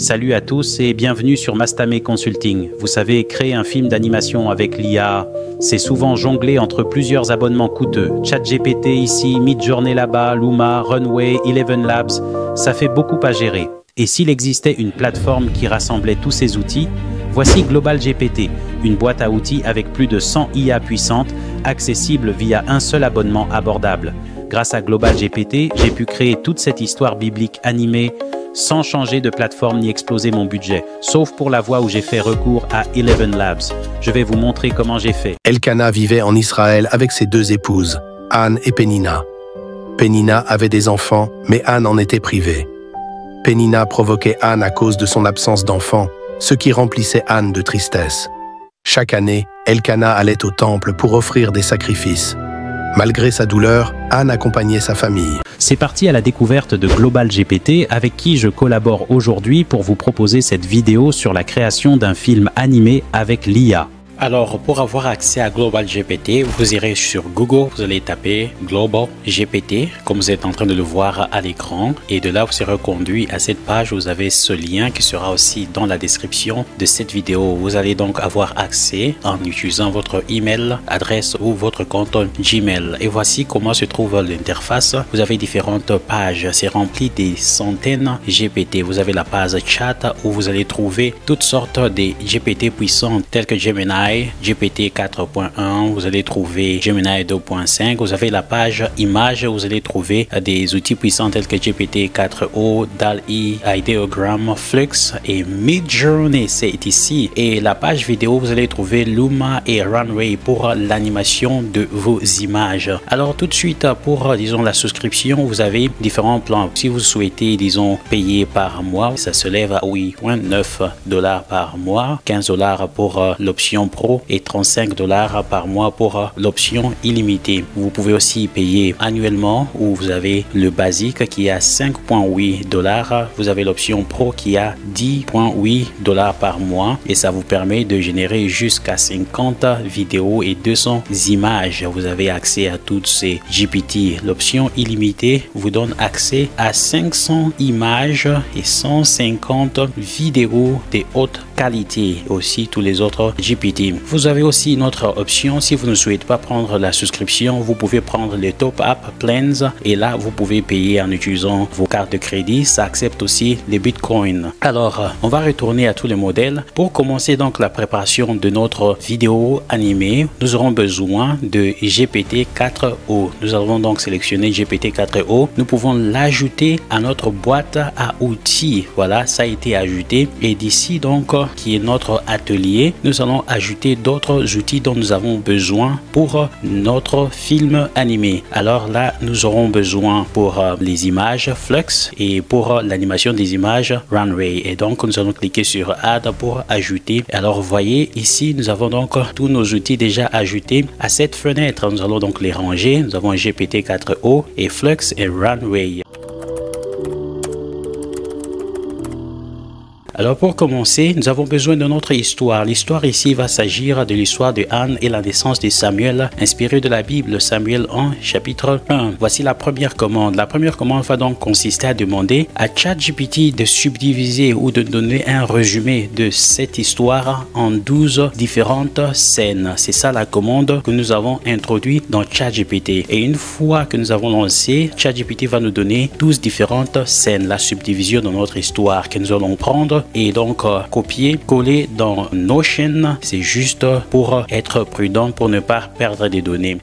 Salut à tous et bienvenue sur Mastame Consulting. Vous savez, créer un film d'animation avec l'IA, c'est souvent jongler entre plusieurs abonnements coûteux. ChatGPT ici, Midjourney là-bas, Luma, Runway, Eleven Labs, ça fait beaucoup à gérer. Et s'il existait une plateforme qui rassemblait tous ces outils, voici Global GPT, une boîte à outils avec plus de 100 IA puissantes, accessibles via un seul abonnement abordable. Grâce à Global GPT, j'ai pu créer toute cette histoire biblique animée sans changer de plateforme ni exploser mon budget, sauf pour la voix où j'ai fait recours à Eleven Labs. Je vais vous montrer comment j'ai fait. Elkana vivait en Israël avec ses deux épouses, Anne et Pénina. Pénina avait des enfants, mais Anne en était privée. Pénina provoquait Anne à cause de son absence d'enfants, ce qui remplissait Anne de tristesse. Chaque année, Elkana allait au temple pour offrir des sacrifices. Malgré sa douleur, Anne accompagnait sa famille. C'est parti à la découverte de Global GPT avec qui je collabore aujourd'hui pour vous proposer cette vidéo sur la création d'un film animé avec l'IA. Alors, pour avoir accès à Global GPT, vous irez sur Google, vous allez taper Global GPT, comme vous êtes en train de le voir à l'écran. Et de là, vous serez conduit à cette page. Vous avez ce lien qui sera aussi dans la description de cette vidéo. Vous allez donc avoir accès en utilisant votre email, adresse ou votre compte Gmail. Et voici comment se trouve l'interface. Vous avez différentes pages. C'est rempli des centaines GPT. Vous avez la page chat où vous allez trouver toutes sortes de GPT puissants tels que Gemini, GPT 4.1, vous allez trouver Gemini 2.5, vous avez la page image, vous allez trouver des outils puissants tels que GPT 4o, DALL-E, Ideogram, Flux et Midjourney, c'est ici. Et la page vidéo, vous allez trouver Luma et Runway pour l'animation de vos images. Alors tout de suite, pour disons la souscription, vous avez différents plans. Si vous souhaitez disons payer par mois, ça se lève à 8,9 $ par mois, 15 $ pour l'option Pro et 35 $ par mois pour l'option illimitée. Vous pouvez aussi payer annuellement où vous avez le basique qui est à 5,8 $. Vous avez l'option Pro qui a 10,8 $ par mois et ça vous permet de générer jusqu'à 50 vidéos et 200 images. Vous avez accès à toutes ces GPT. L'option illimitée vous donne accès à 500 images et 150 vidéos de haute qualité. Aussi tous les autres GPT. Vous avez aussi une autre option. Si vous ne souhaitez pas prendre la souscription, vous pouvez prendre les top-up plans et là vous pouvez payer en utilisant vos cartes de crédit. Ça accepte aussi les bitcoins. Alors on va retourner à tous les modèles. Pour commencer donc la préparation de notre vidéo animée, nous aurons besoin de GPT 4o. Nous avons donc sélectionné GPT 4o. Nous pouvons l'ajouter à notre boîte à outils. Voilà, ça a été ajouté et d'ici donc qui est notre atelier, nous allons ajouter d'autres outils dont nous avons besoin pour notre film animé. Alors là, nous aurons besoin pour les images Flux et pour l'animation des images Runway. Et donc, nous allons cliquer sur Add pour ajouter. Alors, vous voyez ici, nous avons donc tous nos outils déjà ajoutés à cette fenêtre. Nous allons donc les ranger. Nous avons GPT 4o et Flux et Runway. Alors pour commencer, nous avons besoin de notre histoire. L'histoire ici va s'agir de l'histoire de Anne et la naissance de Samuel, inspiré de la Bible, Samuel 1, chapitre 1. Voici la première commande. La première commande va donc consister à demander à ChatGPT de subdiviser ou de donner un résumé de cette histoire en 12 différentes scènes. C'est ça la commande que nous avons introduite dans ChatGPT. Et une fois que nous avons lancé, ChatGPT va nous donner 12 différentes scènes, la subdivision de notre histoire que nous allons prendre et donc copier, coller dans Notion. C'est juste pour être prudent, pour ne pas perdre des données.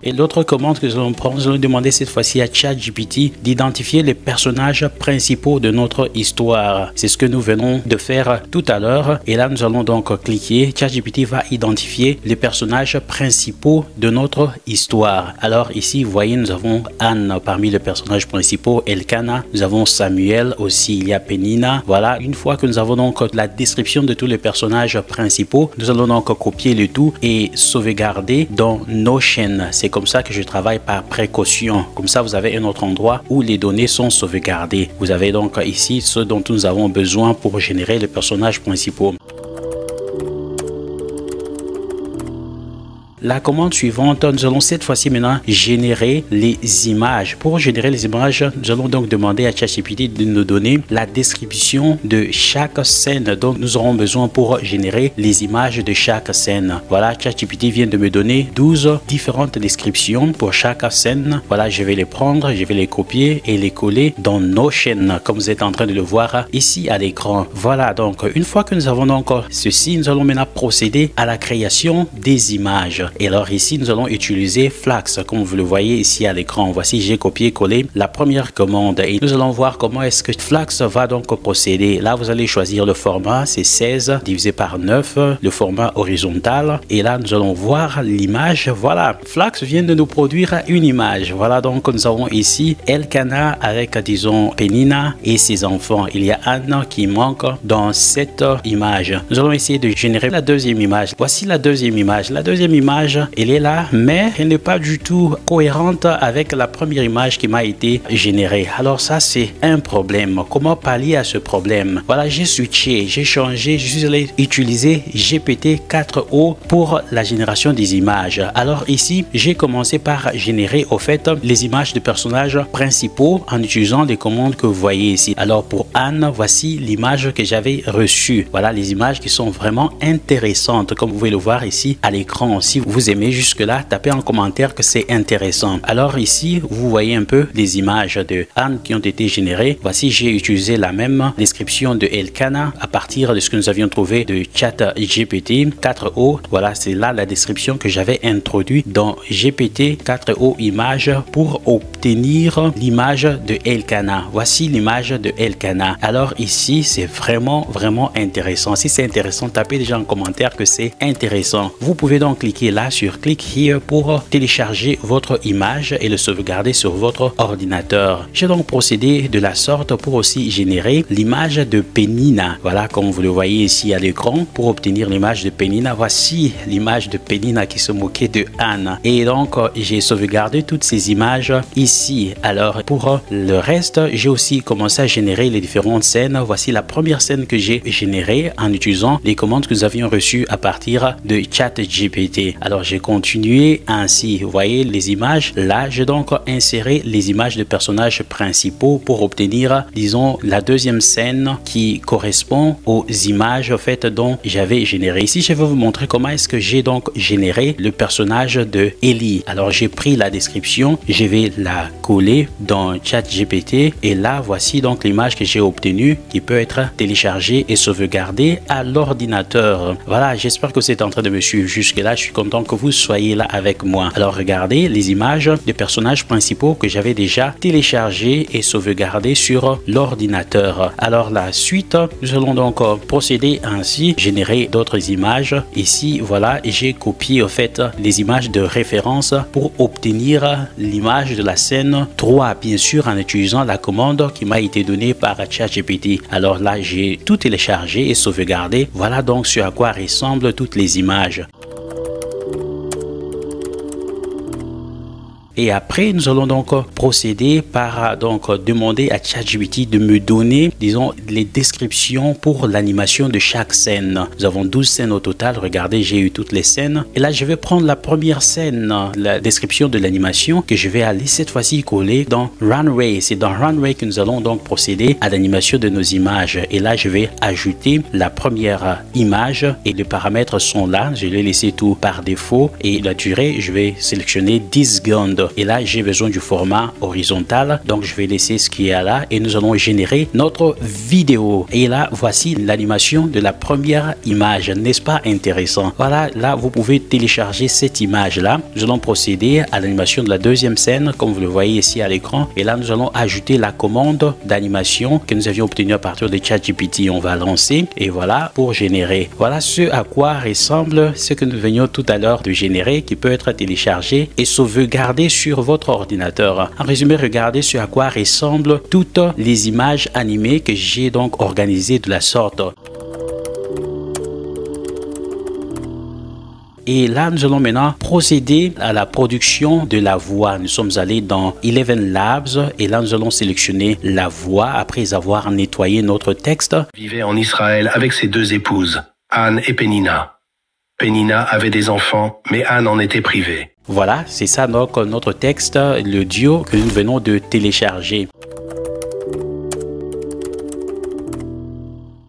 Et l'autre commande que nous allons prendre, nous allons demander cette fois-ci à ChatGPT d'identifier les personnages principaux de notre histoire. C'est ce que nous venons de faire tout à l'heure. Et là, nous allons donc cliquer. ChatGPT va identifier les personnages principaux de notre histoire. Alors ici, vous voyez, nous avons Anne parmi les personnages principaux, Elkana. Nous avons Samuel aussi, il y a Pénina. Voilà, une fois que nous avons donc la description de tous les personnages principaux, nous allons donc copier le tout et sauvegarder dans Notion. C'est comme ça que je travaille par précaution. Comme ça, vous avez un autre endroit où les données sont sauvegardées. Vous avez donc ici ce dont nous avons besoin pour générer les personnages principaux. la commande suivante, nous allons cette fois-ci maintenant générer les images. Pour générer les images, nous allons donc demander à ChatGPT de nous donner la description de chaque scène dont nous aurons besoin pour générer les images de chaque scène. Voilà, ChatGPT vient de me donner 12 différentes descriptions pour chaque scène. Voilà, je vais les prendre, je vais les copier et les coller dans Notion, comme vous êtes en train de le voir ici à l'écran. Voilà, donc une fois que nous avons donc ceci, nous allons maintenant procéder à la création des images. Et alors ici, nous allons utiliser Flux, comme vous le voyez ici à l'écran. Voici, j'ai copié-collé la première commande et nous allons voir comment est-ce que Flux va donc procéder. Là, vous allez choisir le format, c'est 16 divisé par 9, le format horizontal. Et là, nous allons voir l'image. Voilà, Flux vient de nous produire une image. Voilà, donc nous avons ici Elkanah avec, disons, Penina et ses enfants. Il y a Anne qui manque dans cette image. Nous allons essayer de générer la deuxième image. Voici la deuxième image. La deuxième image, elle est là, mais elle n'est pas du tout cohérente avec la première image qui m'a été générée. Alors ça, c'est un problème. Comment pallier à ce problème? Voilà, j'ai switché, j'ai changé, je suis allé utiliser GPT-4o pour la génération des images. Alors ici, j'ai commencé par générer au fait les images de personnages principaux en utilisant les commandes que vous voyez ici. Alors pour Anne, voici l'image que j'avais reçue. Voilà les images qui sont vraiment intéressantes, comme vous pouvez le voir ici à l'écran. Si vous aimez jusque-là, tapez en commentaire que c'est intéressant. Alors ici, vous voyez un peu les images de Anne qui ont été générées. Voici, j'ai utilisé la même description de Elkanah à partir de ce que nous avions trouvé de ChatGPT 4o. Voilà, c'est là la description que j'avais introduite dans GPT 4o images pour obtenir l'image de Elkanah. Voici l'image de Elkanah. Alors ici, c'est vraiment intéressant. Si c'est intéressant, tapez déjà en commentaire que c'est intéressant. Vous pouvez donc cliquer là sur Click Here pour télécharger votre image et le sauvegarder sur votre ordinateur. J'ai donc procédé de la sorte pour aussi générer l'image de Penina. Voilà, comme vous le voyez ici à l'écran, pour obtenir l'image de Penina. Voici l'image de Penina qui se moquait de Anne. Et donc, j'ai sauvegardé toutes ces images ici. Alors, pour le reste, j'ai aussi commencé à générer les différentes scènes. Voici la première scène que j'ai générée en utilisant les commandes que nous avions reçues à partir de ChatGPT. Alors, j'ai continué ainsi. Vous voyez les images. Là, j'ai donc inséré les images de personnages principaux pour obtenir, disons, la deuxième scène qui correspond aux images en fait dont j'avais généré. Ici, je vais vous montrer comment est-ce que j'ai donc généré le personnage de Ellie. Alors, j'ai pris la description, je vais la coller dans ChatGPT et là, voici donc l'image que j'ai obtenue qui peut être téléchargée et sauvegardée à l'ordinateur. Voilà, j'espère que vous êtes en train de me suivre jusque-là. Je suis content que vous soyez là avec moi. Alors, regardez les images des personnages principaux que j'avais déjà téléchargés et sauvegardés sur l'ordinateur. Alors, la suite, nous allons donc procéder ainsi, générer d'autres images. Ici, voilà, j'ai copié en fait les images de référence pour obtenir l'image de la scène 3, bien sûr, en utilisant la commande qui m'a été donnée par ChatGPT. Alors là, j'ai tout téléchargé et sauvegardé. Voilà donc ce à quoi ressemblent toutes les images. Et après, nous allons donc procéder par demander à ChatGPT de me donner, disons, les descriptions pour l'animation de chaque scène. Nous avons 12 scènes au total. Regardez, j'ai eu toutes les scènes. Et là, je vais prendre la première scène, la description de l'animation que je vais aller cette fois-ci coller dans Runway. C'est dans Runway que nous allons donc procéder à l'animation de nos images. Et là, je vais ajouter la première image et les paramètres sont là. Je l'ai laissé tout par défaut et la durée, je vais sélectionner 10 secondes. Et là, j'ai besoin du format horizontal. Donc, je vais laisser ce qui est là et nous allons générer notre vidéo. Et là, voici l'animation de la première image. N'est-ce pas intéressant? Voilà, là, vous pouvez télécharger cette image-là. Nous allons procéder à l'animation de la deuxième scène, comme vous le voyez ici à l'écran. Et là, nous allons ajouter la commande d'animation que nous avions obtenue à partir de ChatGPT. On va lancer et voilà pour générer. Voilà ce à quoi ressemble ce que nous venions tout à l'heure de générer qui peut être téléchargé et sauvegardé sur votre ordinateur. En résumé, regardez ce à quoi ressemblent toutes les images animées que j'ai donc organisées de la sorte. Et là, nous allons maintenant procéder à la production de la voix. Nous sommes allés dans 11 Labs et là, nous allons sélectionner la voix après avoir nettoyé notre texte. Vivait en Israël avec ses deux épouses, Anne et Penina. Pénina avait des enfants, mais Anne en était privée. Voilà, c'est ça donc notre texte, l'audio que nous venons de télécharger.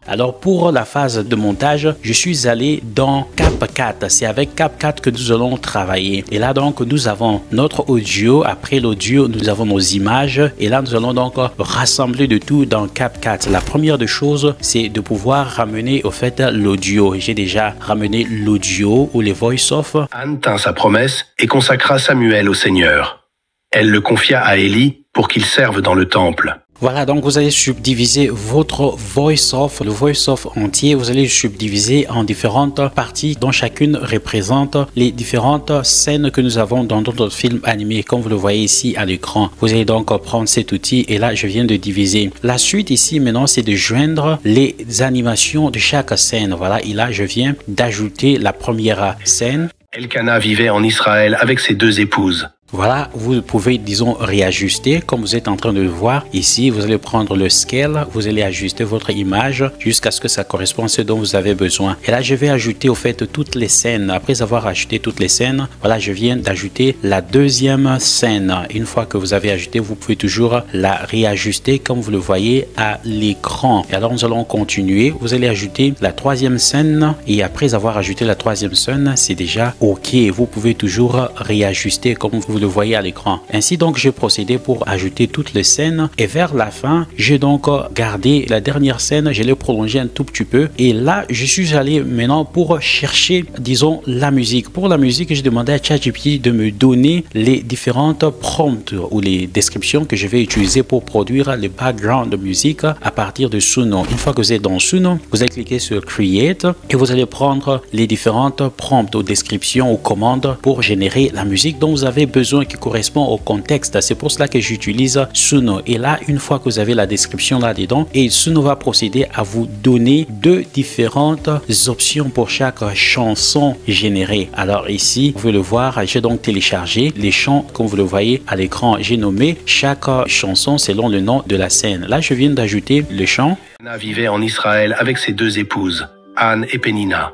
Alors pour la phase de montage, je suis allé dans CapCut. C'est avec CapCut que nous allons travailler. Et là donc nous avons notre audio. Après l'audio, nous avons nos images. Et là nous allons donc rassembler de tout dans CapCut. La première des choses, c'est de pouvoir ramener au fait l'audio. J'ai déjà ramené l'audio ou les voice-off. Anne tint sa promesse et consacra Samuel au Seigneur. Elle le confia à Élie pour qu'il serve dans le temple. Voilà, donc vous allez subdiviser votre voice-off, le voice-off entier, vous allez subdiviser en différentes parties dont chacune représente les différentes scènes que nous avons dans notre film animé, comme vous le voyez ici à l'écran. Vous allez donc prendre cet outil et là, je viens de diviser. La suite ici, maintenant, c'est de joindre les animations de chaque scène. Voilà, et là, je viens d'ajouter la première scène. Elkana vivait en Israël avec ses 2 épouses. Voilà, vous pouvez, disons, réajuster comme vous êtes en train de le voir. Ici, vous allez prendre le scale, vous allez ajuster votre image jusqu'à ce que ça corresponde à ce dont vous avez besoin. Et là, je vais ajouter au fait toutes les scènes. Après avoir ajouté toutes les scènes, voilà, je viens d'ajouter la deuxième scène. Une fois que vous avez ajouté, vous pouvez toujours la réajuster comme vous le voyez à l'écran. Et alors, nous allons continuer. Vous allez ajouter la troisième scène et après avoir ajouté la troisième scène, c'est déjà OK. Vous pouvez toujours réajuster comme vous le voyez à l'écran. Ainsi donc, j'ai procédé pour ajouter toutes les scènes et vers la fin, j'ai donc gardé la dernière scène, je l'ai prolongée un tout petit peu et là, je suis allé maintenant pour chercher, disons, la musique. Pour la musique, j'ai demandé à ChatGPT de me donner les différentes prompts ou les descriptions que je vais utiliser pour produire les backgrounds de musique à partir de Suno. Une fois que vous êtes dans Suno, vous allez cliquer sur Create et vous allez prendre les différentes prompts ou descriptions ou commandes pour générer la musique dont vous avez besoin qui correspond au contexte. C'est pour cela que j'utilise Suno. Et là, une fois que vous avez la description là-dedans, et Suno va procéder à vous donner 2 différentes options pour chaque chanson générée. Alors ici, vous pouvez le voir, j'ai donc téléchargé les chants, comme vous le voyez à l'écran. J'ai nommé chaque chanson selon le nom de la scène. Là, je viens d'ajouter le chant. Anna vivait en Israël avec ses 2 épouses, Anne et Pénina.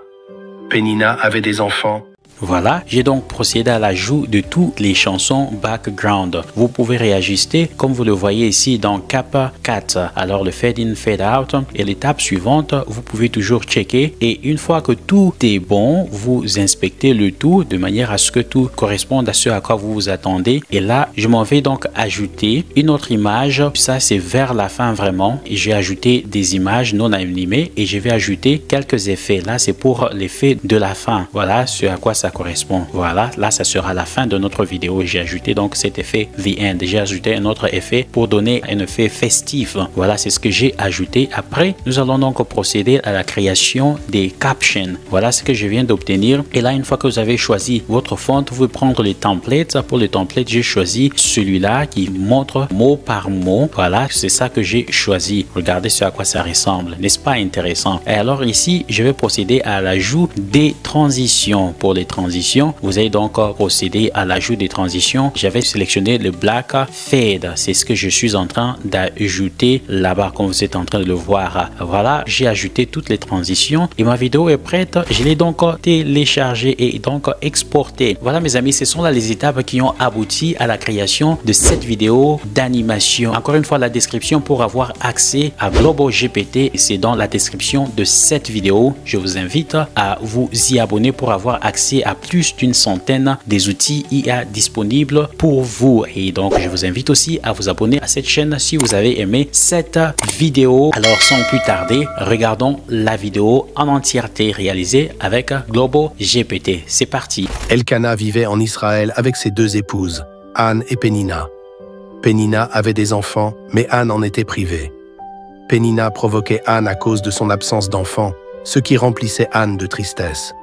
Pénina avait des enfants. Voilà, j'ai donc procédé à l'ajout de toutes les chansons background. Vous pouvez réajuster comme vous le voyez ici dans CapCut. Alors le fade in, fade out et l'étape suivante, vous pouvez toujours checker et une fois que tout est bon, vous inspectez le tout de manière à ce que tout corresponde à ce à quoi vous vous attendez. Et là, je m'en vais donc ajouter une autre image. Ça, c'est vers la fin vraiment. Et j'ai ajouté des images non animées et je vais ajouter quelques effets. Là, c'est pour l'effet de la fin. Voilà ce à quoi ça correspond. Voilà, là ça sera la fin de notre vidéo. J'ai ajouté donc cet effet The End. J'ai ajouté un autre effet pour donner un effet festif. Voilà, c'est ce que j'ai ajouté. Après, nous allons donc procéder à la création des captions. Voilà ce que je viens d'obtenir. Et là, une fois que vous avez choisi votre font, vous pouvez prendre les templates. Pour les templates, j'ai choisi celui-là qui montre mot par mot. Voilà, c'est ça que j'ai choisi. Regardez ce à quoi ça ressemble. N'est-ce pas intéressant? Et alors ici, je vais procéder à l'ajout des transitions. Pour les transitions, vous allez donc procéder à l'ajout des transitions. J'avais sélectionné le Black Fade. C'est ce que je suis en train d'ajouter là-bas, comme vous êtes en train de le voir. Voilà, j'ai ajouté toutes les transitions et ma vidéo est prête. Je l'ai donc téléchargée et donc exportée. Voilà mes amis, ce sont là les étapes qui ont abouti à la création de cette vidéo d'animation. Encore une fois, la description pour avoir accès à Global GPT, c'est dans la description de cette vidéo. Je vous invite à vous y abonner pour avoir accès à plus d'une centaine des outils IA disponibles pour vous. Et donc, je vous invite aussi à vous abonner à cette chaîne si vous avez aimé cette vidéo. Alors, sans plus tarder, regardons la vidéo en entièreté réalisée avec Global GPT. C'est parti. Elkana vivait en Israël avec ses 2 épouses, Anne et Pénina. Pénina avait des enfants, mais Anne en était privée. Pénina provoquait Anne à cause de son absence d'enfants, ce qui remplissait Anne de tristesse.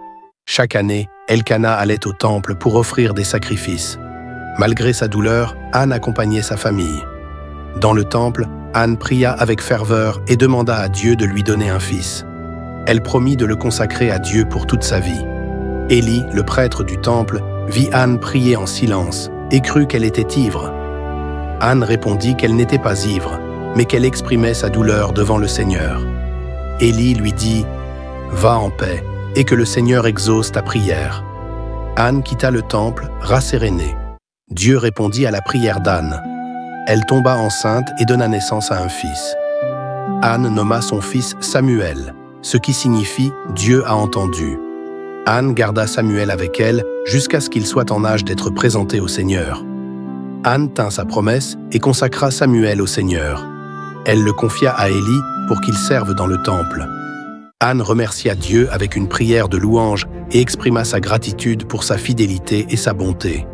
Chaque année, Elkana allait au temple pour offrir des sacrifices. Malgré sa douleur, Anne accompagnait sa famille. Dans le temple, Anne pria avec ferveur et demanda à Dieu de lui donner un fils. Elle promit de le consacrer à Dieu pour toute sa vie. Élie, le prêtre du temple, vit Anne prier en silence et crut qu'elle était ivre. Anne répondit qu'elle n'était pas ivre, mais qu'elle exprimait sa douleur devant le Seigneur. Élie lui dit « Va en paix » et que le Seigneur exauce ta prière. » Anne quitta le temple, rassérénée. Dieu répondit à la prière d'Anne. Elle tomba enceinte et donna naissance à un fils. Anne nomma son fils Samuel, ce qui signifie « Dieu a entendu ». Anne garda Samuel avec elle jusqu'à ce qu'il soit en âge d'être présenté au Seigneur. Anne tint sa promesse et consacra Samuel au Seigneur. Elle le confia à Élie pour qu'il serve dans le temple. Anne remercia Dieu avec une prière de louange et exprima sa gratitude pour sa fidélité et sa bonté.